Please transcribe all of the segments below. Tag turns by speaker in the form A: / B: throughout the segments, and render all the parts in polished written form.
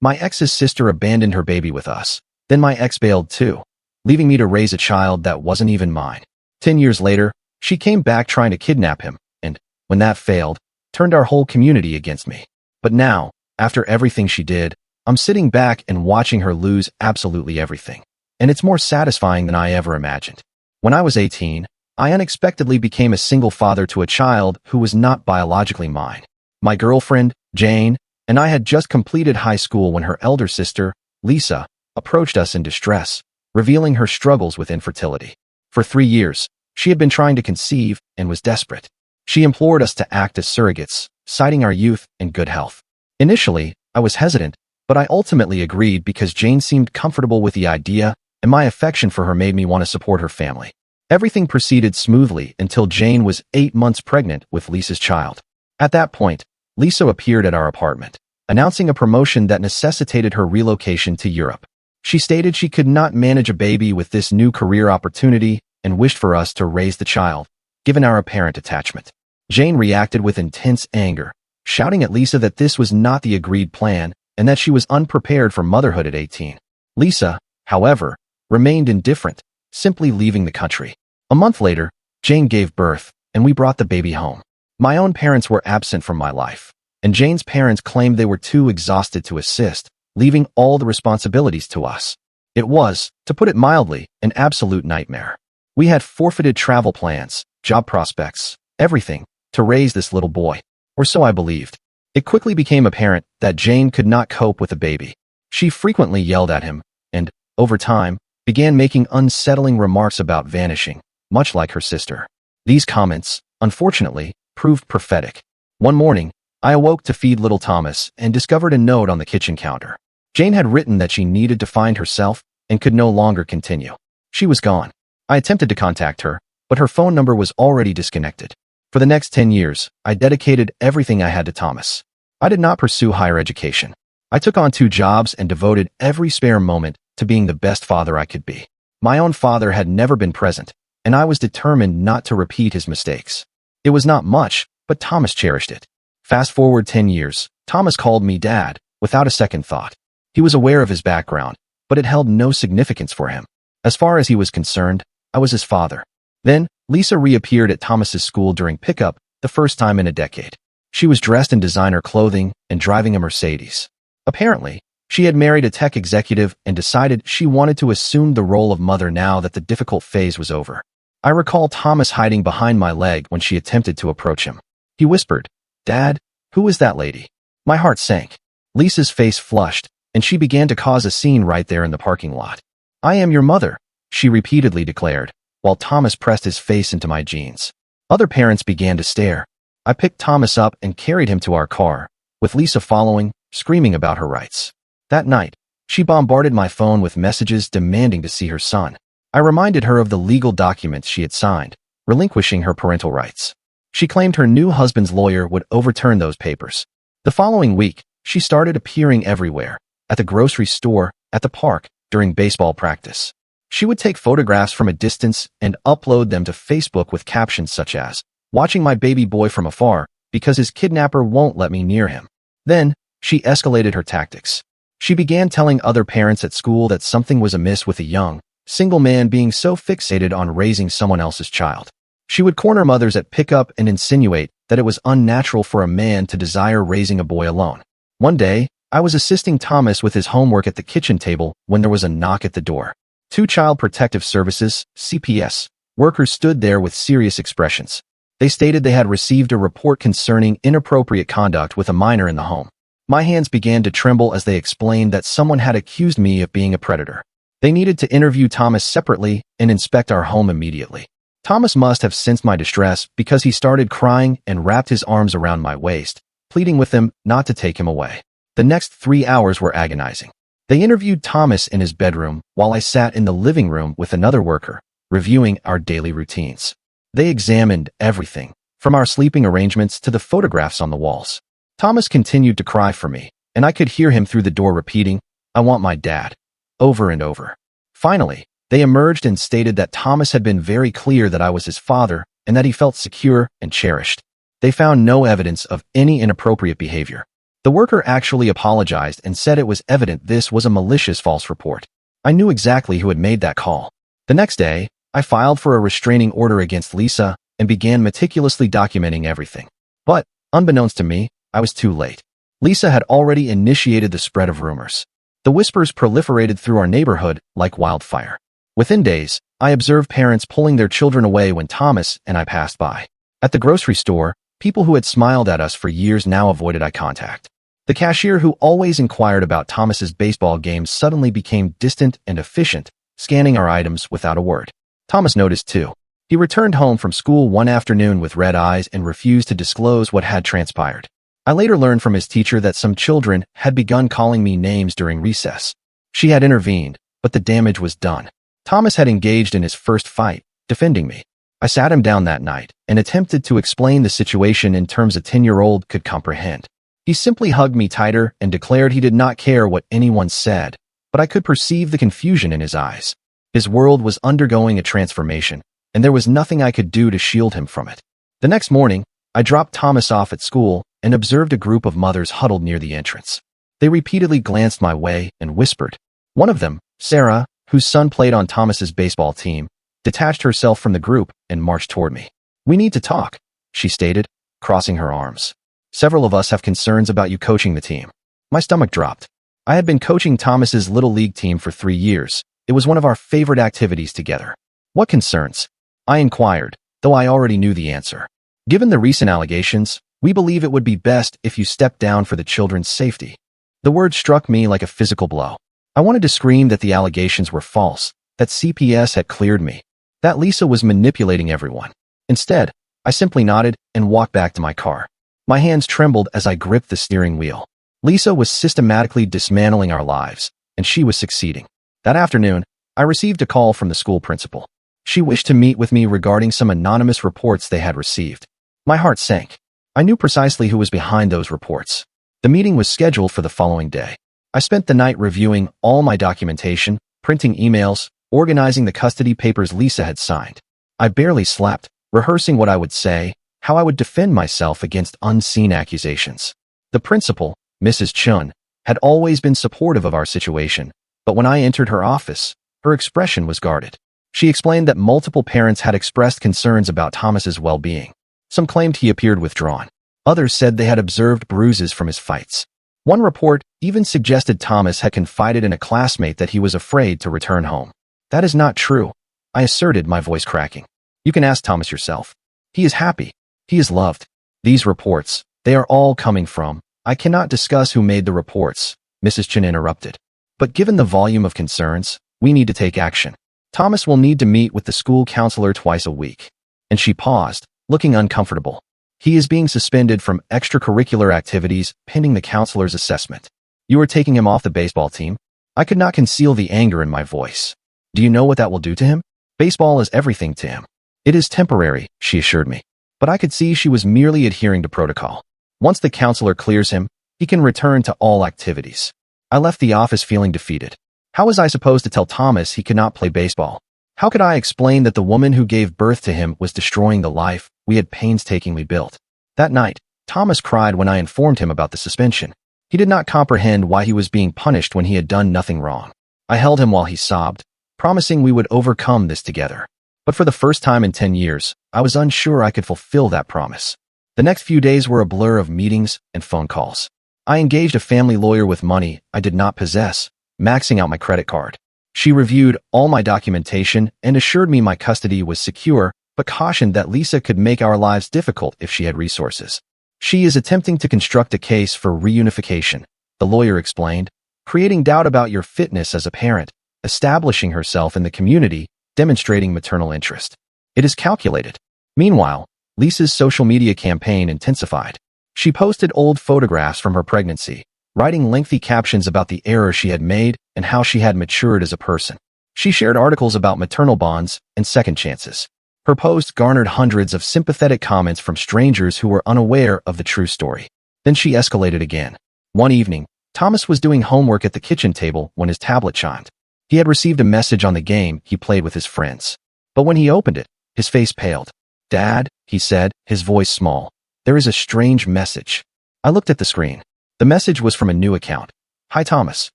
A: My ex's sister abandoned her baby with us. Then my ex bailed too, leaving me to raise a child that wasn't even mine. 10 years later, she came back trying to kidnap him, and, when that failed, turned our whole community against me. But now, after everything she did, I'm sitting back and watching her lose absolutely everything. And it's more satisfying than I ever imagined. When I was 18, I unexpectedly became a single father to a child who was not biologically mine. My girlfriend, Jane, and I had just completed high school when her elder sister, Lisa, approached us in distress, revealing her struggles with infertility. For 3 years, she had been trying to conceive and was desperate. She implored us to act as surrogates, citing our youth and good health. Initially, I was hesitant, but I ultimately agreed because Jane seemed comfortable with the idea, and my affection for her made me want to support her family. Everything proceeded smoothly until Jane was 8 months pregnant with Lisa's child. At that point, Lisa appeared at our apartment, announcing a promotion that necessitated her relocation to Europe. She stated she could not manage a baby with this new career opportunity and wished for us to raise the child, given our apparent attachment. Jane reacted with intense anger, shouting at Lisa that this was not the agreed plan and that she was unprepared for motherhood at 18. Lisa, however, remained indifferent, simply leaving the country. A month later, Jane gave birth, and we brought the baby home. My own parents were absent from my life, and Jane's parents claimed they were too exhausted to assist, leaving all the responsibilities to us. It was, to put it mildly, an absolute nightmare. We had forfeited travel plans, job prospects, everything, to raise this little boy, or so I believed. It quickly became apparent that Jane could not cope with the baby. She frequently yelled at him, and, over time, began making unsettling remarks about vanishing, much like her sister. These comments, unfortunately, proved prophetic. One morning, I awoke to feed little Thomas and discovered a note on the kitchen counter. Jane had written that she needed to find herself and could no longer continue. She was gone. I attempted to contact her, but her phone number was already disconnected. For the next 10 years, I dedicated everything I had to Thomas. I did not pursue higher education. I took on 2 jobs and devoted every spare moment to being the best father I could be. My own father had never been present, and I was determined not to repeat his mistakes. It was not much, but Thomas cherished it. Fast forward 10 years, Thomas called me Dad, without a second thought. He was aware of his background, but it held no significance for him. As far as he was concerned, I was his father. Then, Lisa reappeared at Thomas's school during pickup, the first time in a decade. She was dressed in designer clothing and driving a Mercedes. Apparently, she had married a tech executive and decided she wanted to assume the role of mother now that the difficult phase was over. I recall Thomas hiding behind my leg when she attempted to approach him. He whispered, "Dad, who is that lady?" My heart sank. Lisa's face flushed, and she began to cause a scene right there in the parking lot. "I am your mother," she repeatedly declared, while Thomas pressed his face into my jeans. Other parents began to stare. I picked Thomas up and carried him to our car, with Lisa following, screaming about her rights. That night, she bombarded my phone with messages demanding to see her son. I reminded her of the legal documents she had signed, relinquishing her parental rights. She claimed her new husband's lawyer would overturn those papers. The following week, she started appearing everywhere, at the grocery store, at the park, during baseball practice. She would take photographs from a distance and upload them to Facebook with captions such as, "Watching my baby boy from afar, because his kidnapper won't let me near him." Then, she escalated her tactics. She began telling other parents at school that something was amiss with a young, single man being so fixated on raising someone else's child. She would corner mothers at pickup and insinuate that it was unnatural for a man to desire raising a boy alone. One day, I was assisting Thomas with his homework at the kitchen table when there was a knock at the door. 2 Child Protective Services, CPS, workers stood there with serious expressions. They stated they had received a report concerning inappropriate conduct with a minor in the home. My hands began to tremble as they explained that someone had accused me of being a predator. They needed to interview Thomas separately and inspect our home immediately. Thomas must have sensed my distress because he started crying and wrapped his arms around my waist, pleading with them not to take him away. The next 3 hours were agonizing. They interviewed Thomas in his bedroom while I sat in the living room with another worker, reviewing our daily routines. They examined everything, from our sleeping arrangements to the photographs on the walls. Thomas continued to cry for me, and I could hear him through the door repeating, "I want my dad," over and over. Finally, they emerged and stated that Thomas had been very clear that I was his father and that he felt secure and cherished. They found no evidence of any inappropriate behavior. The worker actually apologized and said it was evident this was a malicious false report. I knew exactly who had made that call. The next day, I filed for a restraining order against Lisa and began meticulously documenting everything. But, unbeknownst to me, I was too late. Lisa had already initiated the spread of rumors. The whispers proliferated through our neighborhood like wildfire. Within days, I observed parents pulling their children away when Thomas and I passed by. At the grocery store, people who had smiled at us for years now avoided eye contact. The cashier who always inquired about Thomas's baseball games suddenly became distant and efficient, scanning our items without a word. Thomas noticed too. He returned home from school one afternoon with red eyes and refused to disclose what had transpired. I later learned from his teacher that some children had begun calling me names during recess. She had intervened, but the damage was done. Thomas had engaged in his first fight, defending me. I sat him down that night and attempted to explain the situation in terms a 10-year-old could comprehend. He simply hugged me tighter and declared he did not care what anyone said, but I could perceive the confusion in his eyes. His world was undergoing a transformation, and there was nothing I could do to shield him from it. The next morning, I dropped Thomas off at school and observed a group of mothers huddled near the entrance. They repeatedly glanced my way and whispered. One of them, Sarah, whose son played on Thomas's baseball team, detached herself from the group and marched toward me. "We need to talk," she stated, crossing her arms. "Several of us have concerns about you coaching the team." My stomach dropped. I had been coaching Thomas's little league team for 3 years. It was one of our favorite activities together. "What concerns?" I inquired, though I already knew the answer. "Given the recent allegations, we believe it would be best if you stepped down for the children's safety." The word struck me like a physical blow. I wanted to scream that the allegations were false, that CPS had cleared me, that Lisa was manipulating everyone. Instead, I simply nodded and walked back to my car. My hands trembled as I gripped the steering wheel. Lisa was systematically dismantling our lives, and she was succeeding. That afternoon, I received a call from the school principal. She wished to meet with me regarding some anonymous reports they had received. My heart sank. I knew precisely who was behind those reports. The meeting was scheduled for the following day. I spent the night reviewing all my documentation, printing emails, organizing the custody papers Lisa had signed. I barely slept, rehearsing what I would say, how I would defend myself against unseen accusations. The principal, Mrs. Chun, had always been supportive of our situation, but when I entered her office, her expression was guarded. She explained that multiple parents had expressed concerns about Thomas's well-being. Some claimed he appeared withdrawn. Others said they had observed bruises from his fights. One report even suggested Thomas had confided in a classmate that he was afraid to return home. "That is not true," I asserted, my voice cracking. "You can ask Thomas yourself. He is happy. He is loved. These reports, they are all coming from—" "I cannot discuss who made the reports," Mrs. Chen interrupted. "But given the volume of concerns, we need to take action. Thomas will need to meet with the school counselor twice a week." And she paused, looking uncomfortable. "He is being suspended from extracurricular activities pending the counselor's assessment. You are taking him off the baseball team?" I could not conceal the anger in my voice. "Do you know what that will do to him? Baseball is everything to him." "It is temporary," she assured me. But I could see she was merely adhering to protocol. Once the counselor clears him, he can return to all activities. I left the office feeling defeated. How was I supposed to tell Thomas he could not play baseball? How could I explain that the woman who gave birth to him was destroying the life we had painstakingly built? That night, Thomas cried when I informed him about the suspension. He did not comprehend why he was being punished when he had done nothing wrong. I held him while he sobbed, promising we would overcome this together. But for the first time in 10 years, I was unsure I could fulfill that promise. The next few days were a blur of meetings and phone calls. I engaged a family lawyer with money I did not possess, maxing out my credit card. She reviewed all my documentation and assured me my custody was secure, but cautioned that Lisa could make our lives difficult if she had resources. "She is attempting to construct a case for reunification," the lawyer explained, "creating doubt about your fitness as a parent, establishing herself in the community, demonstrating maternal interest. It is calculated." Meanwhile, Lisa's social media campaign intensified. She posted old photographs from her pregnancy, writing lengthy captions about the error she had made and how she had matured as a person. She shared articles about maternal bonds and second chances. Her post garnered hundreds of sympathetic comments from strangers who were unaware of the true story. Then she escalated again. One evening, Thomas was doing homework at the kitchen table when his tablet chimed. He had received a message on the game he played with his friends. But when he opened it, his face paled. "Dad," he said, his voice small, "there is a strange message." I looked at the screen. The message was from a new account. "Hi Thomas.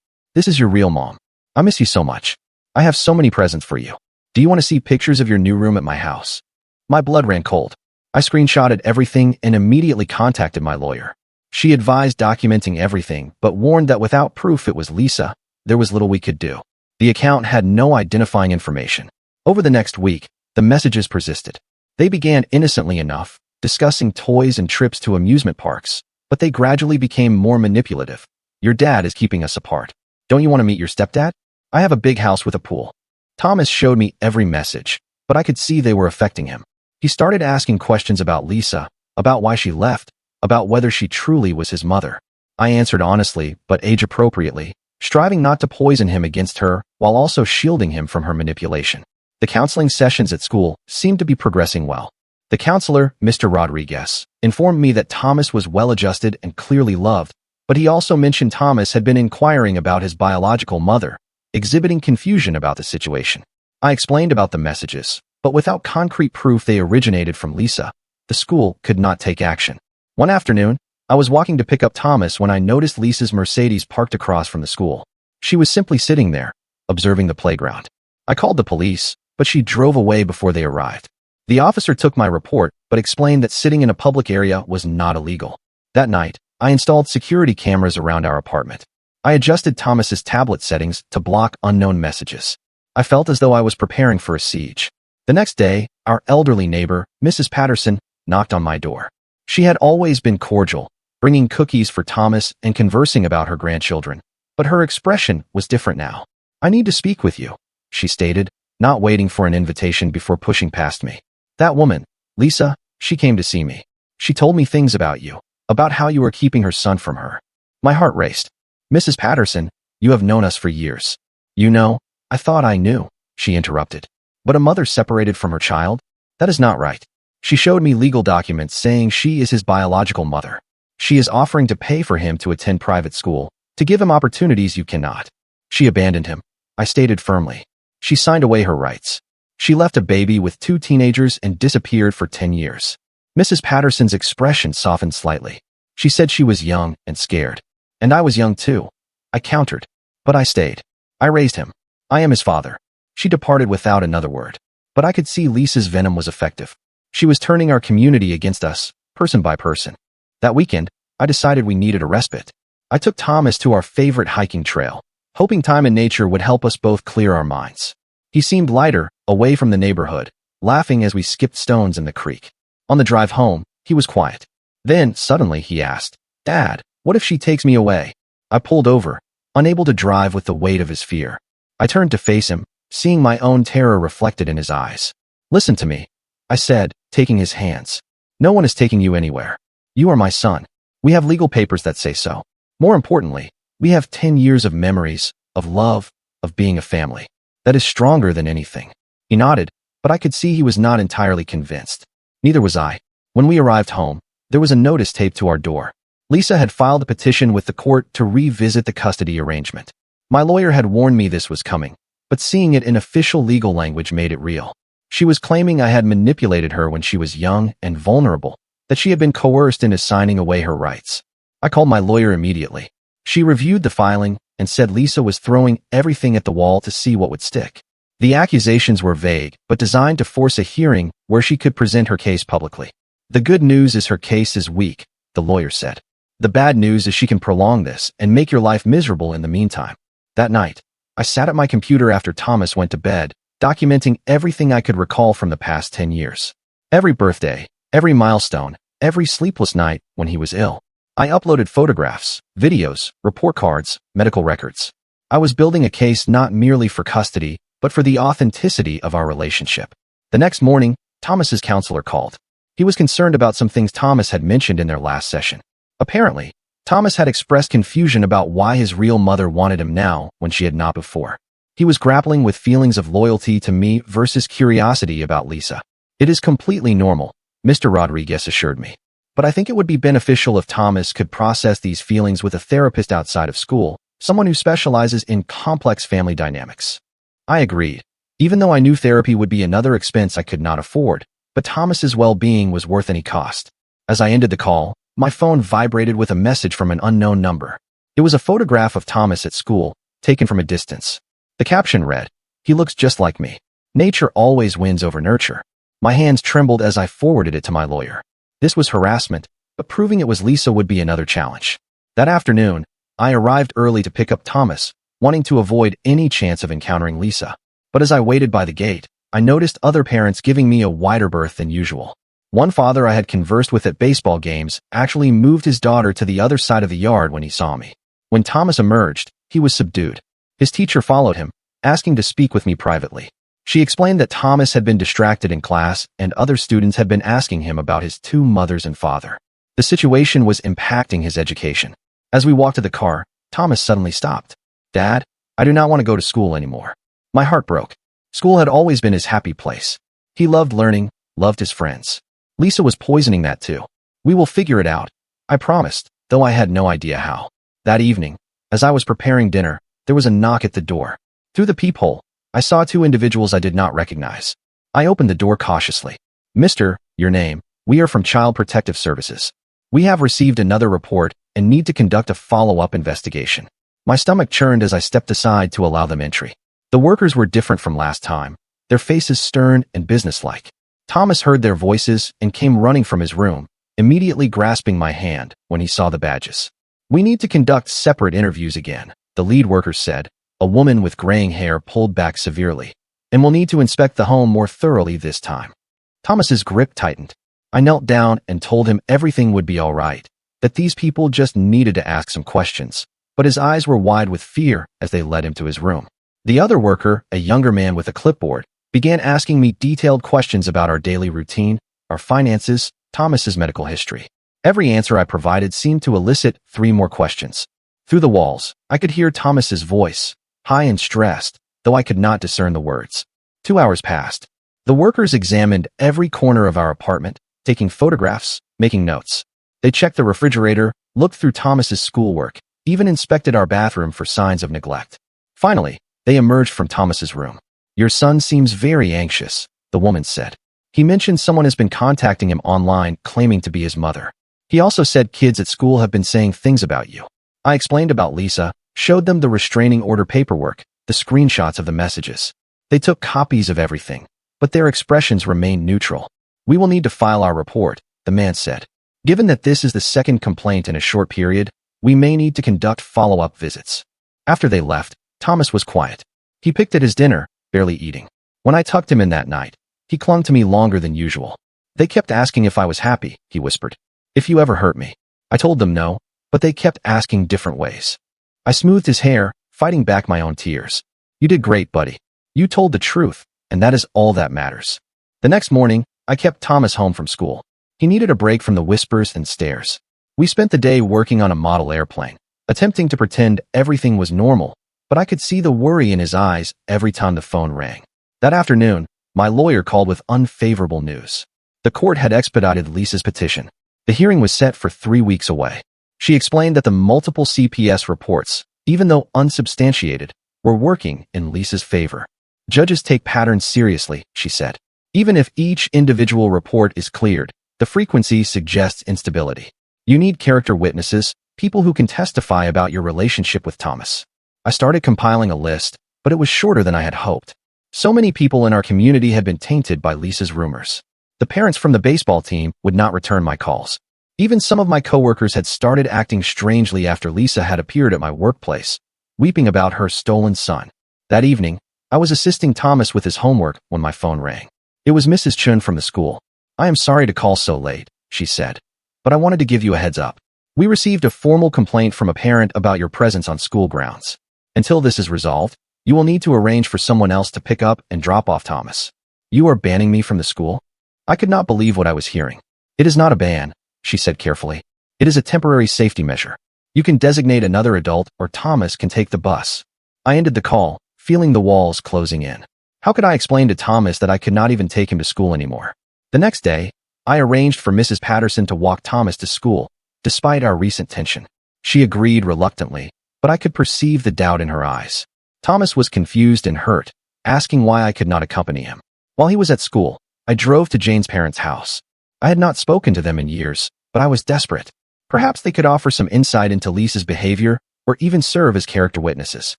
A: This is your real mom. I miss you so much. I have so many presents for you. Do you want to see pictures of your new room at my house?" My blood ran cold. I screenshotted everything and immediately contacted my lawyer. She advised documenting everything, but warned that without proof it was Lisa, there was little we could do. The account had no identifying information. Over the next week, the messages persisted. They began innocently enough, discussing toys and trips to amusement parks, but they gradually became more manipulative. "Your dad is keeping us apart. Don't you want to meet your stepdad? I have a big house with a pool." Thomas showed me every message, but I could see they were affecting him. He started asking questions about Lisa, about why she left, about whether she truly was his mother. I answered honestly, but age-appropriately, striving not to poison him against her while also shielding him from her manipulation. The counseling sessions at school seemed to be progressing well. The counselor, Mr. Rodriguez, informed me that Thomas was well-adjusted and clearly loved, but he also mentioned Thomas had been inquiring about his biological mother, exhibiting confusion about the situation. I explained about the messages, but without concrete proof they originated from Lisa, the school could not take action. One afternoon, I was walking to pick up Thomas when I noticed Lisa's Mercedes parked across from the school. She was simply sitting there, observing the playground. I called the police, but she drove away before they arrived. The officer took my report, but explained that sitting in a public area was not illegal. That night, I installed security cameras around our apartment. I adjusted Thomas's tablet settings to block unknown messages. I felt as though I was preparing for a siege. The next day, our elderly neighbor, Mrs. Patterson, knocked on my door. She had always been cordial, bringing cookies for Thomas and conversing about her grandchildren, but her expression was different now. "I need to speak with you," she stated, not waiting for an invitation before pushing past me. "That woman, Lisa, she came to see me. She told me things about you, about how you were keeping her son from her." My heart raced. "Mrs. Patterson, you have known us for years." "You know, I thought I knew," she interrupted. "But a mother separated from her child? That is not right." She showed me legal documents saying she is his biological mother. She is offering to pay for him to attend private school, to give him opportunities you cannot. She abandoned him, I stated firmly. She signed away her rights. She left a baby with 2 teenagers and disappeared for 10 years. Mrs. Patterson's expression softened slightly. She said she was young and scared. And I was young too. I countered. But I stayed. I raised him. I am his father. She departed without another word. But I could see Lisa's venom was effective. She was turning our community against us, person by person. That weekend, I decided we needed a respite. I took Thomas to our favorite hiking trail, hoping time in nature would help us both clear our minds. He seemed lighter, away from the neighborhood, laughing as we skipped stones in the creek. On the drive home, he was quiet. Then, suddenly, he asked, "Dad, what if she takes me away?" I pulled over, unable to drive with the weight of his fear. I turned to face him, seeing my own terror reflected in his eyes. "Listen to me," I said, taking his hands. "No one is taking you anywhere. You are my son. We have legal papers that say so. More importantly, we have 10 years of memories, of love, of being a family. That is stronger than anything." He nodded, but I could see he was not entirely convinced. Neither was I. When we arrived home, there was a notice taped to our door. Lisa had filed a petition with the court to revisit the custody arrangement. My lawyer had warned me this was coming, but seeing it in official legal language made it real. She was claiming I had manipulated her when she was young and vulnerable, that she had been coerced into signing away her rights. I called my lawyer immediately. She reviewed the filing and said Lisa was throwing everything at the wall to see what would stick. The accusations were vague, but designed to force a hearing where she could present her case publicly. "The good news is her case is weak," the lawyer said. "The bad news is she can prolong this and make your life miserable in the meantime." That night, I sat at my computer after Thomas went to bed, documenting everything I could recall from the past 10 years. Every birthday, every milestone, every sleepless night when he was ill. I uploaded photographs, videos, report cards, medical records. I was building a case not merely for custody, but for the authenticity of our relationship. The next morning, Thomas's counselor called. He was concerned about some things Thomas had mentioned in their last session. Apparently, Thomas had expressed confusion about why his real mother wanted him now when she had not before. He was grappling with feelings of loyalty to me versus curiosity about Lisa. "It is completely normal," Mr. Rodriguez assured me. "But I think it would be beneficial if Thomas could process these feelings with a therapist outside of school, someone who specializes in complex family dynamics." I agreed, even though I knew therapy would be another expense I could not afford, but Thomas's well-being was worth any cost. As I ended the call, My phone vibrated with a message from an unknown number. It was a photograph of Thomas at school, taken from a distance. The caption read, "He looks just like me. Nature always wins over nurture." My hands trembled as I forwarded it to my lawyer. This was harassment, but proving it was Lisa would be another challenge. That afternoon, I arrived early to pick up Thomas, wanting to avoid any chance of encountering Lisa. But as I waited by the gate, I noticed other parents giving me a wider berth than usual. One father I had conversed with at baseball games actually moved his daughter to the other side of the yard when he saw me. When Thomas emerged, he was subdued. His teacher followed him, asking to speak with me privately. She explained that Thomas had been distracted in class and other students had been asking him about his two mothers and father. The situation was impacting his education. As we walked to the car, Thomas suddenly stopped. "Dad, I do not want to go to school anymore." My heart broke. School had always been his happy place. He loved learning, loved his friends. Lisa was poisoning that too. "We will figure it out," I promised, though I had no idea how. That evening, as I was preparing dinner, there was a knock at the door. Through the peephole, I saw two individuals I did not recognize. I opened the door cautiously. "Mister, your name? We are from Child Protective Services. We have received another report and need to conduct a follow-up investigation." My stomach churned as I stepped aside to allow them entry. The workers were different from last time, their faces stern and businesslike. Thomas heard their voices and came running from his room, immediately grasping my hand when he saw the badges. "We need to conduct separate interviews again," the lead worker said. A woman with graying hair pulled back severely, "and we'll need to inspect the home more thoroughly this time." Thomas's grip tightened. I knelt down and told him everything would be all right, that these people just needed to ask some questions, but his eyes were wide with fear as they led him to his room. The other worker, a younger man with a clipboard, began asking me detailed questions about our daily routine, our finances, Thomas's medical history. Every answer I provided seemed to elicit 3 more questions. Through the walls, I could hear Thomas's voice, high and stressed, though I could not discern the words. 2 hours passed. The workers examined every corner of our apartment, taking photographs, making notes. They checked the refrigerator, looked through Thomas's schoolwork, even inspected our bathroom for signs of neglect. Finally, they emerged from Thomas's room. "Your son seems very anxious," the woman said. "He mentioned someone has been contacting him online claiming to be his mother. He also said kids at school have been saying things about you." I explained about Lisa, showed them the restraining order paperwork, the screenshots of the messages. They took copies of everything, but their expressions remained neutral. "We will need to file our report," the man said. "Given that this is the second complaint in a short period, we may need to conduct follow-up visits." After they left, Thomas was quiet. He picked at his dinner, barely eating. When I tucked him in that night, he clung to me longer than usual. "They kept asking if I was happy," he whispered. "If you ever hurt me." I told them no, but they kept asking different ways. I smoothed his hair, fighting back my own tears. "You did great, buddy. You told the truth, and that is all that matters." The next morning, I kept Thomas home from school. He needed a break from the whispers and stares. We spent the day working on a model airplane, attempting to pretend everything was normal, but I could see the worry in his eyes every time the phone rang. That afternoon, my lawyer called with unfavorable news. The court had expedited Lisa's petition. The hearing was set for 3 weeks away. She explained that the multiple CPS reports, even though unsubstantiated, were working in Lisa's favor. "Judges take patterns seriously," she said. "Even if each individual report is cleared, the frequency suggests instability. You need character witnesses, people who can testify about your relationship with Thomas." I started compiling a list, but it was shorter than I had hoped. So many people in our community had been tainted by Lisa's rumors. The parents from the baseball team would not return my calls. Even some of my coworkers had started acting strangely after Lisa had appeared at my workplace, weeping about her stolen son. That evening, I was assisting Thomas with his homework when my phone rang. It was Mrs. Chun from the school. "I am sorry to call so late," she said, "but I wanted to give you a heads up. We received a formal complaint from a parent about your presence on school grounds. Until this is resolved, you will need to arrange for someone else to pick up and drop off Thomas." "You are banning me from the school?" I could not believe what I was hearing. "It is not a ban," she said carefully. "It is a temporary safety measure. You can designate another adult or Thomas can take the bus." I ended the call, feeling the walls closing in. How could I explain to Thomas that I could not even take him to school anymore? The next day, I arranged for Mrs. Patterson to walk Thomas to school, despite our recent tension. She agreed reluctantly, but I could perceive the doubt in her eyes. Thomas was confused and hurt, asking why I could not accompany him. While he was at school, I drove to Jane's parents' house. I had not spoken to them in years, but I was desperate. Perhaps they could offer some insight into Lisa's behavior or even serve as character witnesses.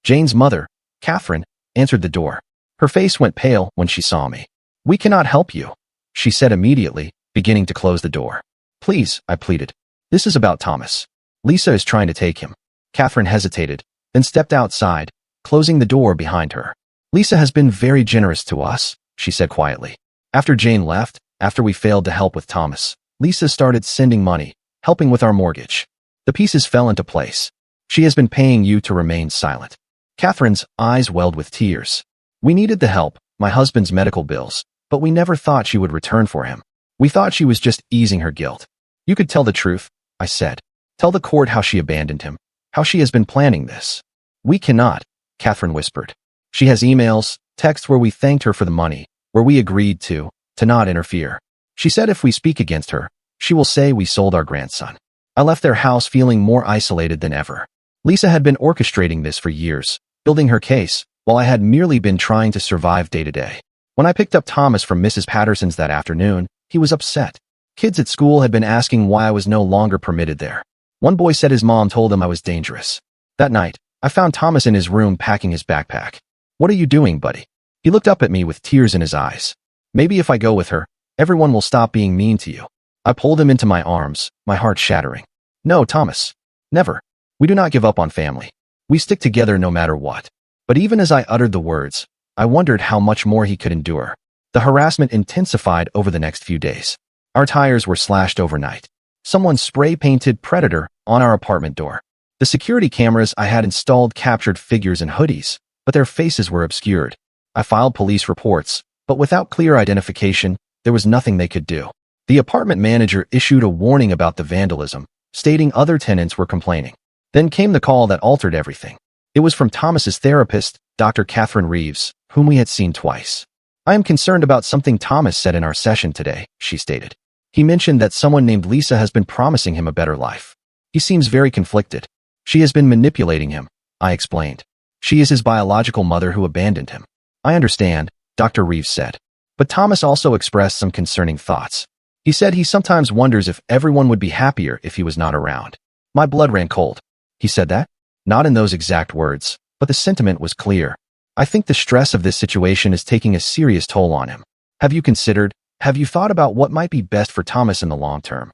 A: Jane's mother, Catherine, answered the door. Her face went pale when she saw me. "We cannot help you," she said immediately, beginning to close the door. "Please," I pleaded. "This is about Thomas. Lisa is trying to take him." Catherine hesitated, then stepped outside, closing the door behind her. "Lisa has been very generous to us," she said quietly. "After Jane left, after we failed to help with Thomas, Lisa started sending money, helping with our mortgage. The pieces fell into place. She has been paying you to remain silent." Catherine's eyes welled with tears. "We needed the help, my husband's medical bills, but we never thought she would return for him. We thought she was just easing her guilt." "You could tell the truth," I said. "Tell the court how she abandoned him, how she has been planning this." "We cannot," Catherine whispered. "She has emails, texts where we thanked her for the money, where we agreed to not interfere. She said if we speak against her, she will say we sold our grandson." I left their house feeling more isolated than ever. Lisa had been orchestrating this for years, building her case, while I had merely been trying to survive day to day. When I picked up Thomas from Mrs. Patterson's that afternoon, he was upset. Kids at school had been asking why I was no longer permitted there. One boy said his mom told him I was dangerous. That night, I found Thomas in his room packing his backpack. "What are you doing, buddy?" He looked up at me with tears in his eyes. "Maybe if I go with her, everyone will stop being mean to you." I pulled him into my arms, my heart shattering. "No, Thomas. Never. We do not give up on family. We stick together no matter what." But even as I uttered the words, I wondered how much more he could endure. The harassment intensified over the next few days. Our tires were slashed overnight. Someone spray-painted Predator on our apartment door. The security cameras I had installed captured figures in hoodies, but their faces were obscured. I filed police reports, but without clear identification, there was nothing they could do. The apartment manager issued a warning about the vandalism, stating other tenants were complaining. Then came the call that altered everything. It was from Thomas's therapist, Dr. Catherine Reeves, whom we had seen twice. "I am concerned about something Thomas said in our session today," she stated. "He mentioned that someone named Lisa has been promising him a better life. He seems very conflicted. She has been manipulating him," I explained. "She is his biological mother who abandoned him." "I understand," Dr. Reeves said. But Thomas also expressed some concerning thoughts. He said he sometimes wonders if everyone would be happier if he was not around. My blood ran cold. "He said that?" Not in those exact words, but the sentiment was clear. "I think the stress of this situation is taking a serious toll on him. Have you thought about what might be best for Thomas in the long term?"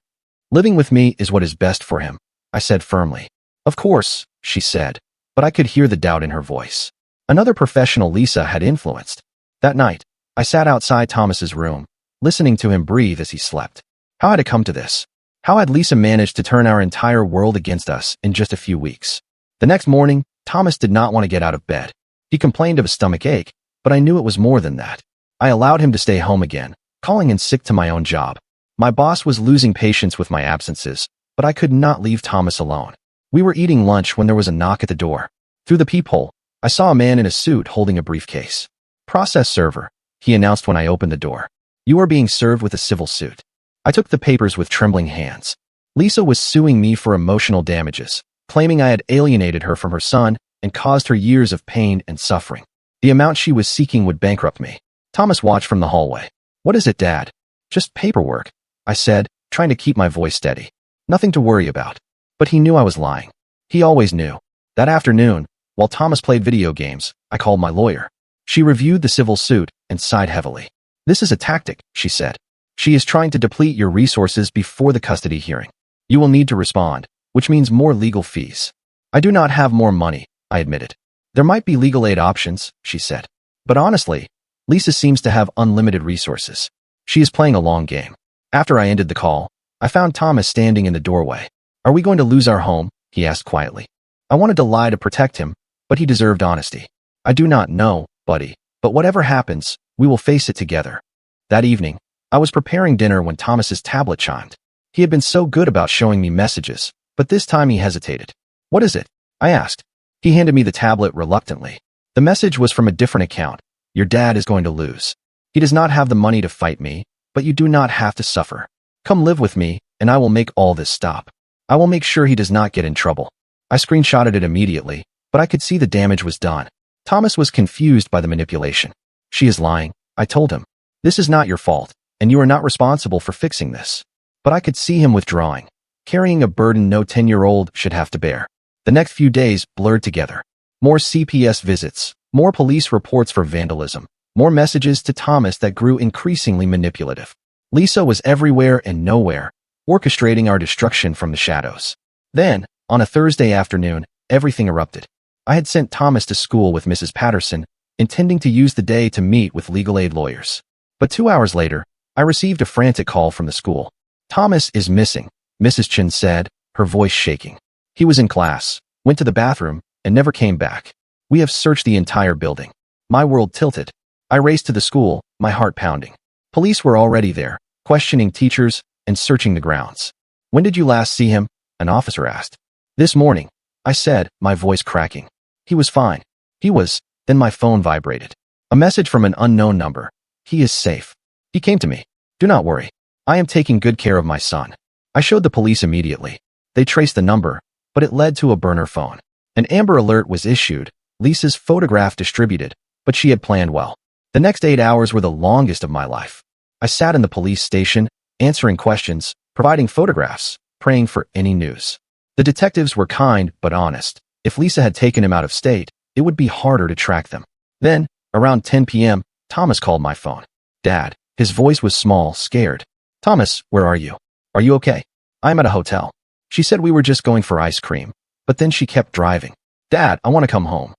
A: "Living with me is what is best for him," I said firmly. "Of course," she said, but I could hear the doubt in her voice. Another professional Lisa had influenced. That night, I sat outside Thomas's room, listening to him breathe as he slept. How had it come to this? How had Lisa managed to turn our entire world against us in just a few weeks? The next morning, Thomas did not want to get out of bed. He complained of a stomach ache, but I knew it was more than that. I allowed him to stay home again, calling in sick to my own job. My boss was losing patience with my absences, but I could not leave Thomas alone. We were eating lunch when there was a knock at the door. Through the peephole, I saw a man in a suit holding a briefcase. "Process server," he announced when I opened the door. "You are being served with a civil suit." I took the papers with trembling hands. Lisa was suing me for emotional damages, claiming I had alienated her from her son and caused her years of pain and suffering. The amount she was seeking would bankrupt me. Thomas watched from the hallway. "What is it, Dad?" "Just paperwork," I said, trying to keep my voice steady. "Nothing to worry about." But he knew I was lying. He always knew. That afternoon, while Thomas played video games, I called my lawyer. She reviewed the civil suit and sighed heavily. "This is a tactic," she said. "She is trying to deplete your resources before the custody hearing. You will need to respond, which means more legal fees." "I do not have more money," I admitted. "There might be legal aid options," she said. "But honestly, Lisa seems to have unlimited resources. She is playing a long game." After I ended the call, I found Thomas standing in the doorway. "Are we going to lose our home?" he asked quietly. I wanted to lie to protect him, but he deserved honesty. "I do not know, buddy, but whatever happens, we will face it together." That evening, I was preparing dinner when Thomas's tablet chimed. He had been so good about showing me messages, but this time he hesitated. "What is it?" I asked. He handed me the tablet reluctantly. The message was from a different account. "Your dad is going to lose. He does not have the money to fight me, but you do not have to suffer. Come live with me, and I will make all this stop. I will make sure he does not get in trouble." I screenshotted it immediately, but I could see the damage was done. Thomas was confused by the manipulation. "She is lying," I told him. "This is not your fault, and you are not responsible for fixing this." But I could see him withdrawing. carrying a burden no 10-year-old should have to bear. The next few days blurred together. More CPS visits, more police reports for vandalism, more messages to Thomas that grew increasingly manipulative. Lisa was everywhere and nowhere, orchestrating our destruction from the shadows. Then, on a Thursday afternoon, everything erupted. I had sent Thomas to school with Mrs. Patterson, intending to use the day to meet with legal aid lawyers. But 2 hours later, I received a frantic call from the school. "Thomas is missing," Mrs. Chen said, her voice shaking. "He was in class, went to the bathroom, and never came back. We have searched the entire building." My world tilted. I raced to the school, my heart pounding. Police were already there, questioning teachers and searching the grounds. "When did you last see him?" an officer asked. "This morning," I said, my voice cracking. "He was fine." "He was." Then my phone vibrated. A message from an unknown number. "He is safe. He came to me. Do not worry. I am taking good care of my son." I showed the police immediately. They traced the number, but it led to a burner phone. An Amber Alert was issued, Lisa's photograph distributed, but she had planned well. The next 8 hours were the longest of my life. I sat in the police station, answering questions, providing photographs, praying for any news. The detectives were kind but honest. If Lisa had taken him out of state, it would be harder to track them. Then, around 10 p.m., Thomas called my phone. "Dad." His voice was small, scared. "Thomas, where are you? Are you okay?" "I'm at a hotel." She said we were just going for ice cream, but then she kept driving. "Dad, I want to come home."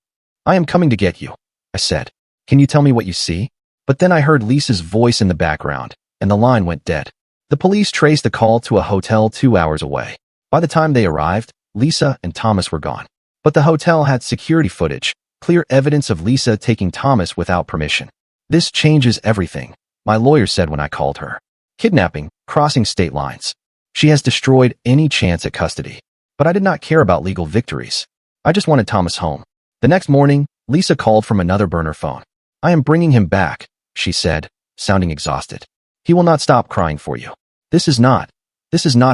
A: "I am coming to get you," I said. "Can you tell me what you see?" But then I heard Lisa's voice in the background, and the line went dead. The police traced the call to a hotel 2 hours away. By the time they arrived, Lisa and Thomas were gone. But the hotel had security footage, clear evidence of Lisa taking Thomas without permission. "This changes everything," my lawyer said when I called her. "Kidnapping, crossing state lines. She has destroyed any chance at custody." But I did not care about legal victories. I just wanted Thomas home. The next morning, Lisa called from another burner phone. "I am bringing him back," she said, sounding exhausted. "He will not stop crying for you." This is not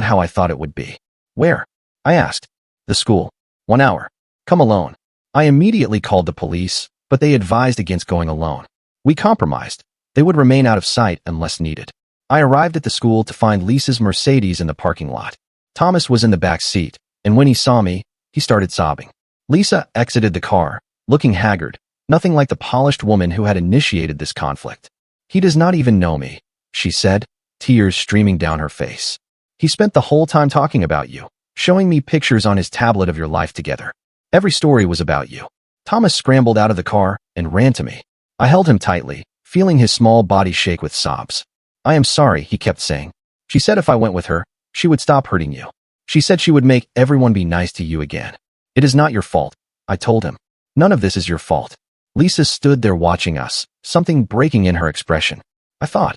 A: how I thought it would be." "Where?" I asked. "The school. 1 hour. Come alone." I immediately called the police, but they advised against going alone. We compromised. They would remain out of sight unless needed. I arrived at the school to find Lisa's Mercedes in the parking lot. Thomas was in the back seat, and when he saw me, he started sobbing. Lisa exited the car, looking haggard, nothing like the polished woman who had initiated this conflict. "He does not even know me," she said, tears streaming down her face. "He spent the whole time talking about you, showing me pictures on his tablet of your life together. Every story was about you." Thomas scrambled out of the car and ran to me. I held him tightly, feeling his small body shake with sobs. "I am sorry," he kept saying. "She said if I went with her, she would stop hurting you. She said she would make everyone be nice to you again." "It is not your fault," I told him. "None of this is your fault." Lisa stood there watching us, something breaking in her expression. I thought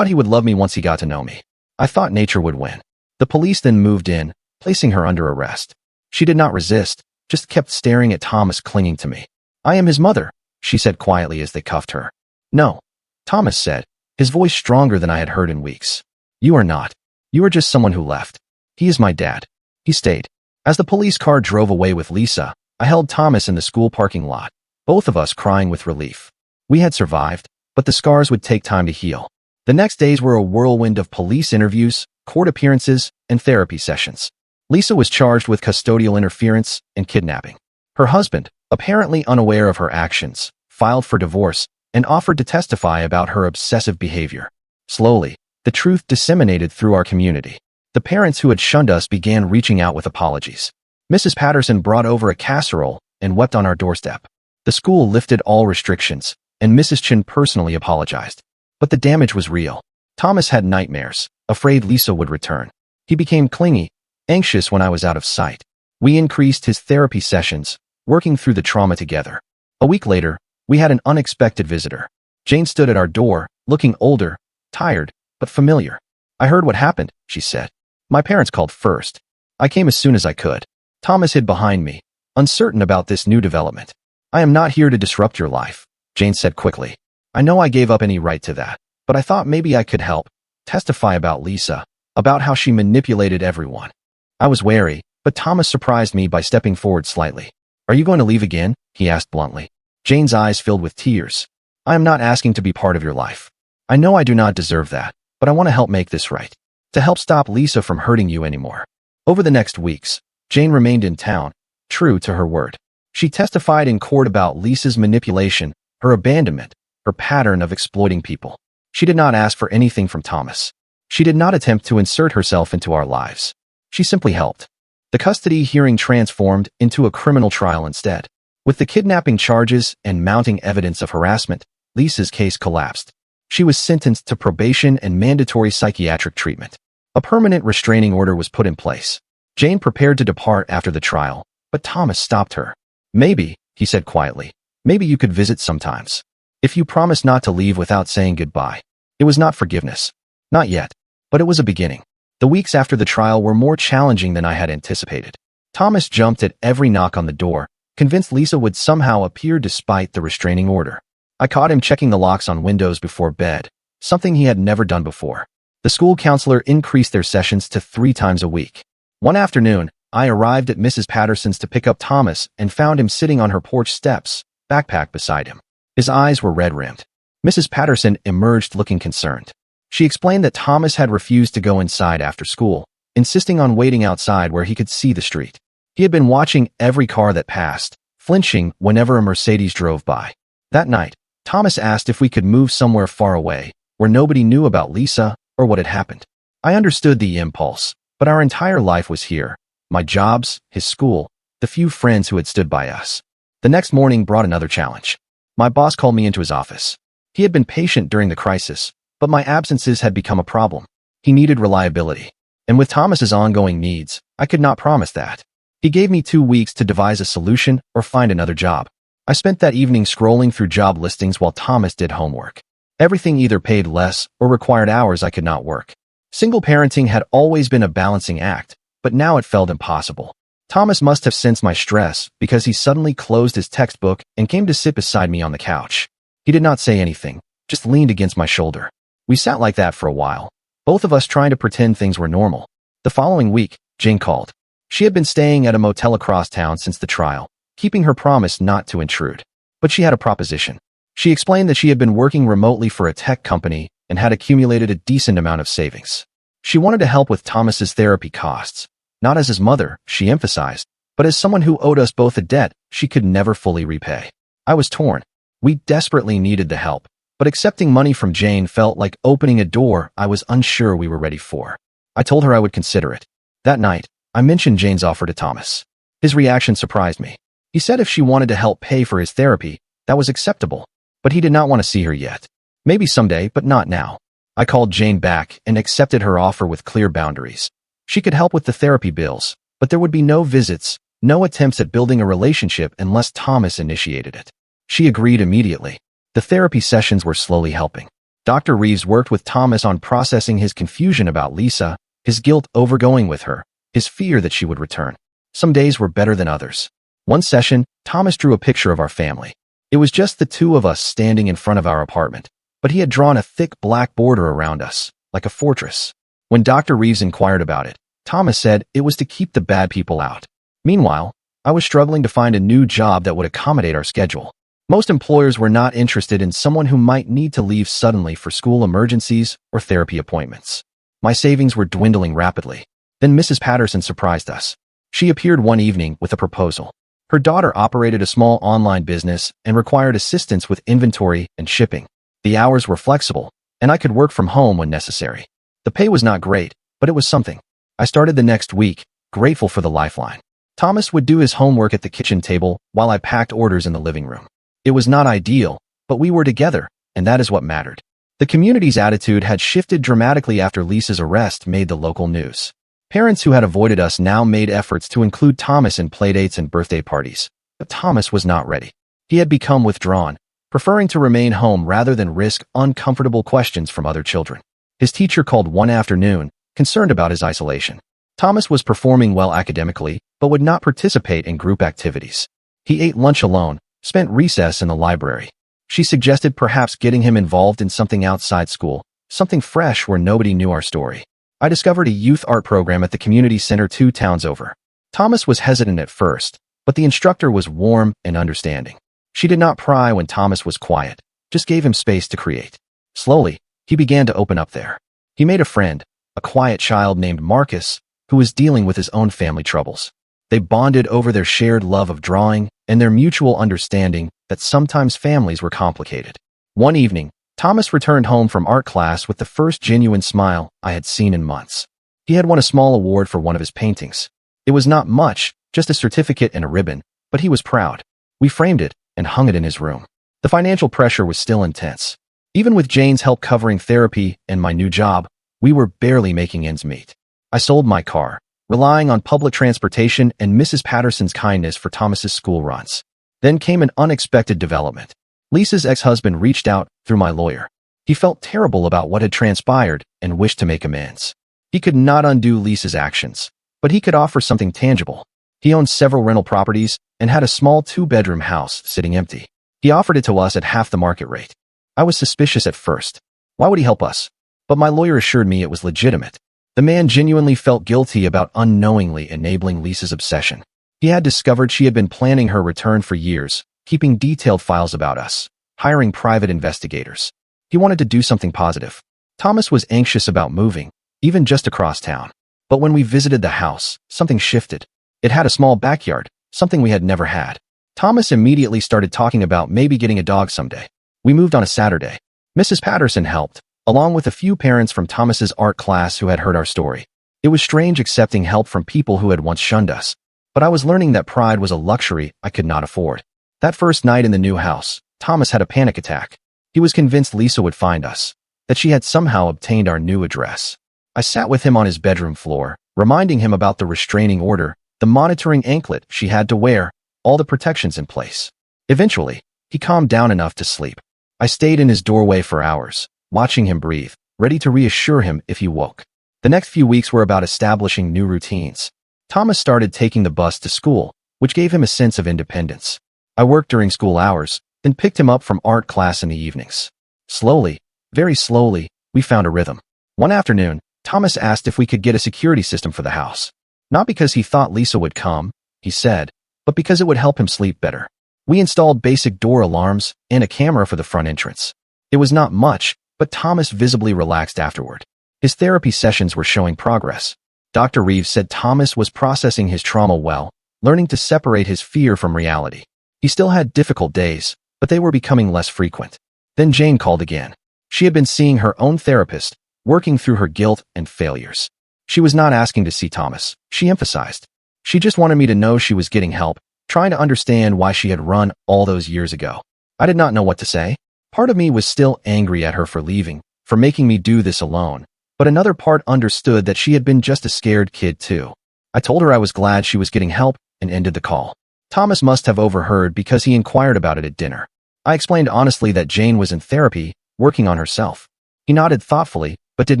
A: he would love me once he got to know me. I thought nature would win. The police then moved in, placing her under arrest. She did not resist, just kept staring at Thomas clinging to me. "I am his mother," she said quietly as they cuffed her. "No," Thomas said, his voice stronger than I had heard in weeks. "You are not. You are just someone who left. He is my dad. He stayed." As the police car drove away with Lisa, I held Thomas in the school parking lot, both of us crying with relief. We had survived, but the scars would take time to heal. The next days were a whirlwind of police interviews, court appearances, and therapy sessions. Lisa was charged with custodial interference and kidnapping. Her husband, apparently unaware of her actions, filed for divorce and offered to testify about her obsessive behavior. Slowly, the truth disseminated through our community. The parents who had shunned us began reaching out with apologies. Mrs. Patterson brought over a casserole and wept on our doorstep. The school lifted all restrictions, and Mrs. Chen personally apologized. But the damage was real. Thomas had nightmares, afraid Lisa would return. He became clingy, anxious when I was out of sight. We increased his therapy sessions, working through the trauma together. A week later, we had an unexpected visitor. Jane stood at our door, looking older, tired, but familiar. "I heard what happened," she said. "My parents called first. I came as soon as I could." Thomas hid behind me, uncertain about this new development. "I am not here to disrupt your life," Jane said quickly. "I know I gave up any right to that, but I thought maybe I could help, testify about Lisa, about how she manipulated everyone." I was wary, but Thomas surprised me by stepping forward slightly. "Are you going to leave again?" he asked bluntly. Jane's eyes filled with tears. "I am not asking to be part of your life. I know I do not deserve that, but I want to help make this right. To help stop Lisa from hurting you anymore." Over the next weeks, Jane remained in town, true to her word. She testified in court about Lisa's manipulation, her abandonment, her pattern of exploiting people. She did not ask for anything from Thomas. She did not attempt to insert herself into our lives. She simply helped. The custody hearing transformed into a criminal trial instead. With the kidnapping charges and mounting evidence of harassment, Lisa's case collapsed. She was sentenced to probation and mandatory psychiatric treatment. A permanent restraining order was put in place. Jane prepared to depart after the trial, but Thomas stopped her. "Maybe," he said quietly, "maybe you could visit sometimes. If you promise not to leave without saying goodbye." It was not forgiveness. Not yet. But it was a beginning. The weeks after the trial were more challenging than I had anticipated. Thomas jumped at every knock on the door, convinced Lisa would somehow appear despite the restraining order. I caught him checking the locks on windows before bed, something he had never done before. The school counselor increased their sessions to 3 times a week. One afternoon, I arrived at Mrs. Patterson's to pick up Thomas and found him sitting on her porch steps, backpack beside him. His eyes were red-rimmed. Mrs. Patterson emerged looking concerned. She explained that Thomas had refused to go inside after school, insisting on waiting outside where he could see the street. He had been watching every car that passed, flinching whenever a Mercedes drove by. That night, Thomas asked if we could move somewhere far away, where nobody knew about Lisa or what had happened. I understood the impulse, but our entire life was here. My jobs, his school, the few friends who had stood by us. The next morning brought another challenge. My boss called me into his office. He had been patient during the crisis, but my absences had become a problem. He needed reliability. And with Thomas's ongoing needs, I could not promise that. He gave me 2 weeks to devise a solution or find another job. I spent that evening scrolling through job listings while Thomas did homework. Everything either paid less or required hours I could not work. Single parenting had always been a balancing act, but now it felt impossible. Thomas must have sensed my stress because he suddenly closed his textbook and came to sit beside me on the couch. He did not say anything, just leaned against my shoulder. We sat like that for a while, both of us trying to pretend things were normal. The following week, Jane called. She had been staying at a motel across town since the trial, keeping her promise not to intrude. But she had a proposition. She explained that she had been working remotely for a tech company and had accumulated a decent amount of savings. She wanted to help with Thomas's therapy costs, not as his mother, she emphasized, but as someone who owed us both a debt she could never fully repay. I was torn. We desperately needed the help, but accepting money from Jane felt like opening a door I was unsure we were ready for. I told her I would consider it. That night, I mentioned Jane's offer to Thomas. His reaction surprised me. He said if she wanted to help pay for his therapy, that was acceptable, but he did not want to see her yet. Maybe someday, but not now. I called Jane back and accepted her offer with clear boundaries. She could help with the therapy bills, but there would be no visits, no attempts at building a relationship unless Thomas initiated it. She agreed immediately. The therapy sessions were slowly helping. Dr. Reeves worked with Thomas on processing his confusion about Lisa, his guilt over going with her, his fear that she would return. Some days were better than others. One session, Thomas drew a picture of our family. It was just the 2 of us standing in front of our apartment, but he had drawn a thick black border around us, like a fortress. When Dr. Reeves inquired about it, Thomas said it was to keep the bad people out. Meanwhile, I was struggling to find a new job that would accommodate our schedule. Most employers were not interested in someone who might need to leave suddenly for school emergencies or therapy appointments. My savings were dwindling rapidly. Then Mrs. Patterson surprised us. She appeared one evening with a proposal. Her daughter operated a small online business and required assistance with inventory and shipping. The hours were flexible, and I could work from home when necessary. The pay was not great, but it was something. I started the next week, grateful for the lifeline. Thomas would do his homework at the kitchen table while I packed orders in the living room. It was not ideal, but we were together, and that is what mattered. The community's attitude had shifted dramatically after Lisa's arrest made the local news. Parents who had avoided us now made efforts to include Thomas in playdates and birthday parties, but Thomas was not ready. He had become withdrawn, preferring to remain home rather than risk uncomfortable questions from other children. His teacher called one afternoon, concerned about his isolation. Thomas was performing well academically, but would not participate in group activities. He ate lunch alone, spent recess in the library. She suggested perhaps getting him involved in something outside school, something fresh where nobody knew our story. I discovered a youth art program at the community center 2 towns over. Thomas was hesitant at first, but the instructor was warm and understanding. She did not pry when Thomas was quiet, just gave him space to create. Slowly, he began to open up there. He made a friend, a quiet child named Marcus, who was dealing with his own family troubles. They bonded over their shared love of drawing and their mutual understanding that sometimes families were complicated. One evening, Thomas returned home from art class with the first genuine smile I had seen in months. He had won a small award for one of his paintings. It was not much, just a certificate and a ribbon, but he was proud. We framed it and hung it in his room. The financial pressure was still intense. Even with Jane's help covering therapy and my new job, we were barely making ends meet. I sold my car, relying on public transportation and Mrs. Patterson's kindness for Thomas's school runs. Then came an unexpected development. Lisa's ex-husband reached out through my lawyer. He felt terrible about what had transpired and wished to make amends. He could not undo Lisa's actions, but he could offer something tangible. He owned several rental properties and had a small 2-bedroom house sitting empty. He offered it to us at half the market rate. I was suspicious at first. Why would he help us? But my lawyer assured me it was legitimate. The man genuinely felt guilty about unknowingly enabling Lisa's obsession. He had discovered she had been planning her return for years, keeping detailed files about us, hiring private investigators. He wanted to do something positive. Thomas was anxious about moving, even just across town. But when we visited the house, something shifted. It had a small backyard, something we had never had. Thomas immediately started talking about maybe getting a dog someday. We moved on a Saturday. Mrs. Patterson helped, along with a few parents from Thomas's art class who had heard our story. It was strange accepting help from people who had once shunned us, but I was learning that pride was a luxury I could not afford. That first night in the new house, Thomas had a panic attack. He was convinced Lisa would find us, that she had somehow obtained our new address. I sat with him on his bedroom floor, reminding him about the restraining order, the monitoring anklet she had to wear, all the protections in place. Eventually, he calmed down enough to sleep. I stayed in his doorway for hours, watching him breathe, ready to reassure him if he woke. The next few weeks were about establishing new routines. Thomas started taking the bus to school, which gave him a sense of independence. I worked during school hours, then picked him up from art class in the evenings. Slowly, very slowly, we found a rhythm. One afternoon, Thomas asked if we could get a security system for the house. Not because he thought Lisa would come, he said, but because it would help him sleep better. We installed basic door alarms and a camera for the front entrance. It was not much, but Thomas visibly relaxed afterward. His therapy sessions were showing progress. Dr. Reeves said Thomas was processing his trauma well, learning to separate his fear from reality. He still had difficult days, but they were becoming less frequent. Then Jane called again. She had been seeing her own therapist, working through her guilt and failures. She was not asking to see Thomas, she emphasized. She just wanted me to know she was getting help, trying to understand why she had run all those years ago. I did not know what to say. Part of me was still angry at her for leaving, for making me do this alone, but another part understood that she had been just a scared kid too. I told her I was glad she was getting help and ended the call. Thomas must have overheard because he inquired about it at dinner. I explained honestly that Jane was in therapy, working on herself. He nodded thoughtfully, but did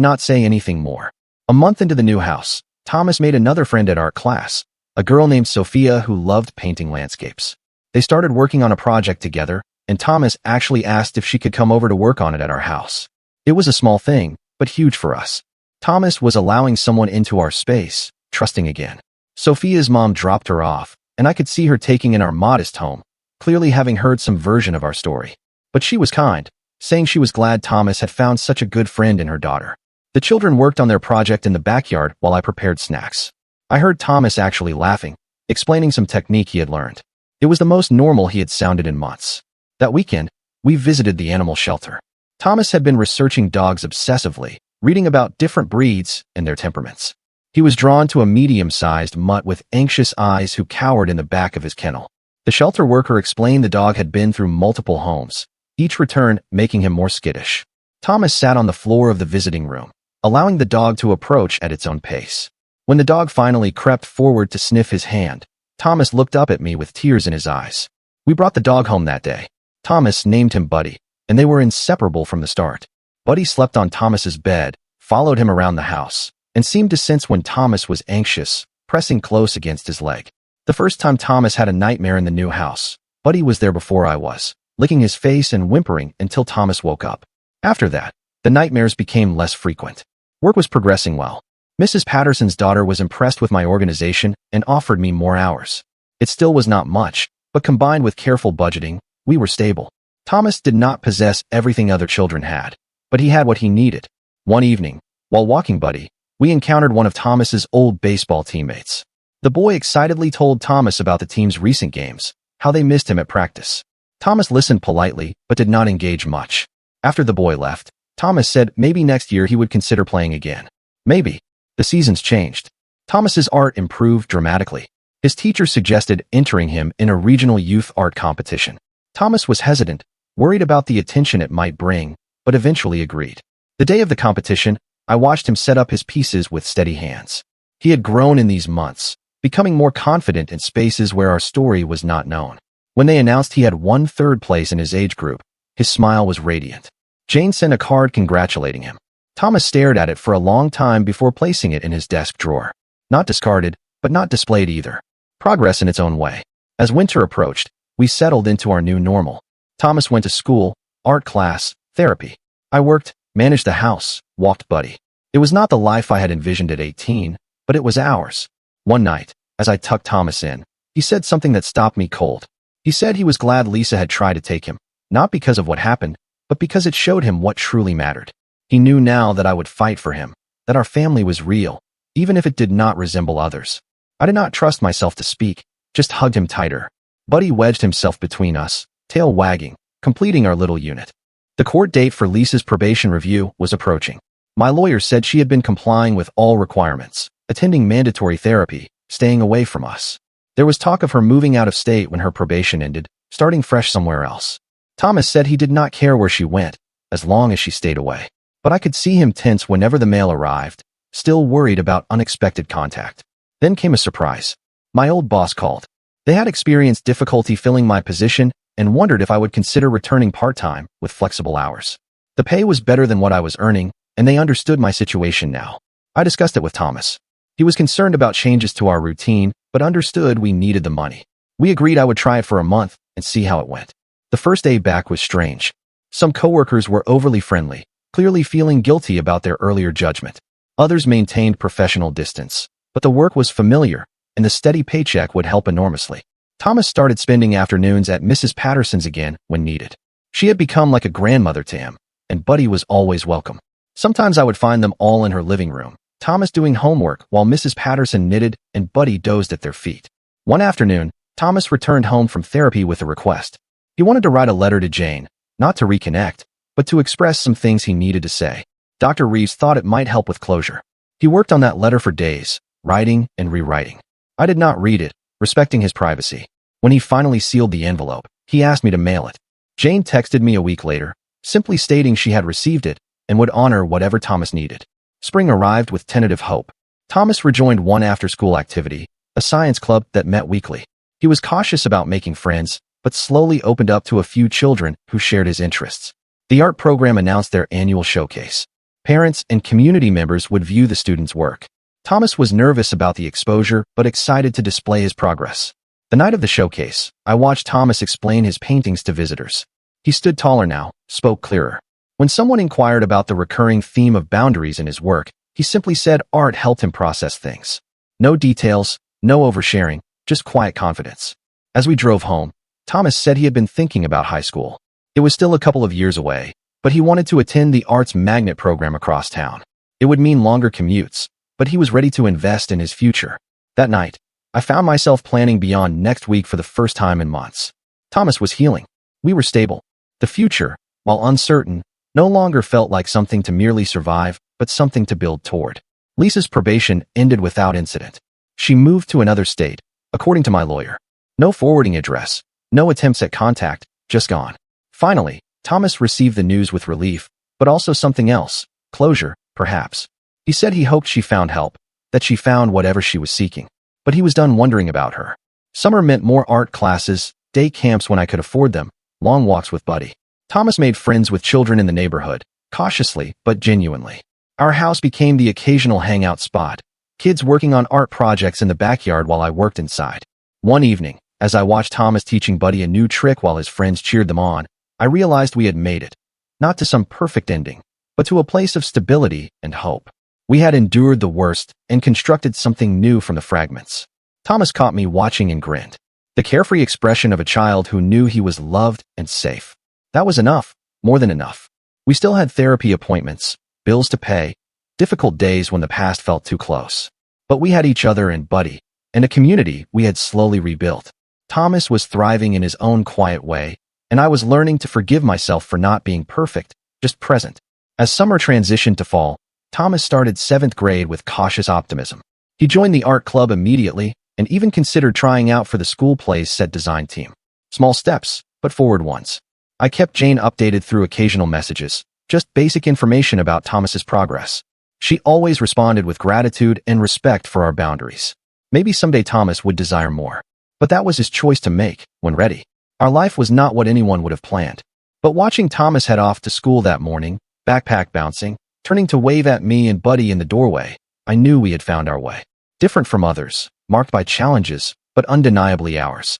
A: not say anything more. A month into the new house, Thomas made another friend at art class, a girl named Sophia who loved painting landscapes. They started working on a project together, and Thomas actually asked if she could come over to work on it at our house. It was a small thing, but huge for us. Thomas was allowing someone into our space, trusting again. Sophia's mom dropped her off, and I could see her taking in our modest home, clearly having heard some version of our story. But she was kind, saying she was glad Thomas had found such a good friend in her daughter. The children worked on their project in the backyard while I prepared snacks. I heard Thomas actually laughing, explaining some technique he had learned. It was the most normal he had sounded in months. That weekend, we visited the animal shelter. Thomas had been researching dogs obsessively, reading about different breeds and their temperaments. He was drawn to a medium-sized mutt with anxious eyes who cowered in the back of his kennel. The shelter worker explained the dog had been through multiple homes, each return making him more skittish. Thomas sat on the floor of the visiting room, allowing the dog to approach at its own pace. When the dog finally crept forward to sniff his hand, Thomas looked up at me with tears in his eyes. We brought the dog home that day. Thomas named him Buddy, and they were inseparable from the start. Buddy slept on Thomas's bed, followed him around the house, and seemed to sense when Thomas was anxious, pressing close against his leg. The first time Thomas had a nightmare in the new house, Buddy was there before I was, licking his face and whimpering until Thomas woke up. After that, the nightmares became less frequent. Work was progressing well. Mrs. Patterson's daughter was impressed with my organization and offered me more hours. It still was not much, but combined with careful budgeting, we were stable. Thomas did not possess everything other children had, but he had what he needed. One evening, while walking Buddy, we encountered one of Thomas's old baseball teammates. The boy excitedly told Thomas about the team's recent games, how they missed him at practice. Thomas listened politely, but did not engage much. After the boy left, Thomas said maybe next year he would consider playing again. Maybe. The seasons changed. Thomas's art improved dramatically. His teacher suggested entering him in a regional youth art competition. Thomas was hesitant, worried about the attention it might bring, but eventually agreed. The day of the competition, I watched him set up his pieces with steady hands. He had grown in these months, becoming more confident in spaces where our story was not known. When they announced he had won third place in his age group, his smile was radiant. Jane sent a card congratulating him. Thomas stared at it for a long time before placing it in his desk drawer. Not discarded, but not displayed either. Progress in its own way. As winter approached, we settled into our new normal. Thomas went to school, art class, therapy. I worked, managed the house, walked Buddy. It was not the life I had envisioned at 18, but it was ours. One night, as I tucked Thomas in, he said something that stopped me cold. He said he was glad Lisa had tried to take him, not because of what happened, but because it showed him what truly mattered. He knew now that I would fight for him, that our family was real, even if it did not resemble others. I did not trust myself to speak, just hugged him tighter. Buddy wedged himself between us, tail wagging, completing our little unit. The court date for Lisa's probation review was approaching. My lawyer said she had been complying with all requirements, attending mandatory therapy, staying away from us. There was talk of her moving out of state when her probation ended, starting fresh somewhere else. Thomas said he did not care where she went, as long as she stayed away. But I could see him tense whenever the mail arrived, still worried about unexpected contact. Then came a surprise. My old boss called. They had experienced difficulty filling my position and wondered if I would consider returning part-time with flexible hours. The pay was better than what I was earning, and they understood my situation now. I discussed it with Thomas. He was concerned about changes to our routine, but understood we needed the money. We agreed I would try it for a month and see how it went. The first day back was strange. Some coworkers were overly friendly, clearly feeling guilty about their earlier judgment. Others maintained professional distance, but the work was familiar, and the steady paycheck would help enormously. Thomas started spending afternoons at Mrs. Patterson's again when needed. She had become like a grandmother to him, and Buddy was always welcome. Sometimes I would find them all in her living room, Thomas doing homework while Mrs. Patterson knitted and Buddy dozed at their feet. One afternoon, Thomas returned home from therapy with a request. He wanted to write a letter to Jane, not to reconnect, but to express some things he needed to say. Dr. Reeves thought it might help with closure. He worked on that letter for days, writing and rewriting. I did not read it, respecting his privacy. When he finally sealed the envelope, he asked me to mail it. Jane texted me a week later, simply stating she had received it and would honor whatever Thomas needed. Spring arrived with tentative hope. Thomas rejoined one after-school activity, a science club that met weekly. He was cautious about making friends, but slowly opened up to a few children who shared his interests. The art program announced their annual showcase. Parents and community members would view the students' work. Thomas was nervous about the exposure, but excited to display his progress. The night of the showcase, I watched Thomas explain his paintings to visitors. He stood taller now, spoke clearer. When someone inquired about the recurring theme of boundaries in his work, he simply said art helped him process things. No details, no oversharing, just quiet confidence. As we drove home, Thomas said he had been thinking about high school. It was still a couple of years away, but he wanted to attend the arts magnet program across town. It would mean longer commutes, but he was ready to invest in his future. That night, I found myself planning beyond next week for the first time in months. Thomas was healing. We were stable. The future, while uncertain, no longer felt like something to merely survive, but something to build toward. Lisa's probation ended without incident. She moved to another state, according to my lawyer. No forwarding address, no attempts at contact, just gone. Finally, Thomas received the news with relief, but also something else, closure, perhaps. He said he hoped she found help, that she found whatever she was seeking. But he was done wondering about her. Summer meant more art classes, day camps when I could afford them, long walks with Buddy. Thomas made friends with children in the neighborhood, cautiously but genuinely. Our house became the occasional hangout spot, kids working on art projects in the backyard while I worked inside. One evening, as I watched Thomas teaching Buddy a new trick while his friends cheered them on, I realized we had made it, not to some perfect ending, but to a place of stability and hope. We had endured the worst and constructed something new from the fragments. Thomas caught me watching and grinned. The carefree expression of a child who knew he was loved and safe. That was enough, more than enough. We still had therapy appointments, bills to pay, difficult days when the past felt too close. But we had each other and Buddy, and a community we had slowly rebuilt. Thomas was thriving in his own quiet way, and I was learning to forgive myself for not being perfect, just present. As summer transitioned to fall, Thomas started 7th grade with cautious optimism. He joined the art club immediately and even considered trying out for the school play's set design team. Small steps, but forward ones. I kept Jane updated through occasional messages, just basic information about Thomas's progress. She always responded with gratitude and respect for our boundaries. Maybe someday Thomas would desire more. But that was his choice to make, when ready. Our life was not what anyone would have planned. But watching Thomas head off to school that morning, backpack bouncing, turning to wave at me and Buddy in the doorway, I knew we had found our way. Different from others, marked by challenges, but undeniably ours.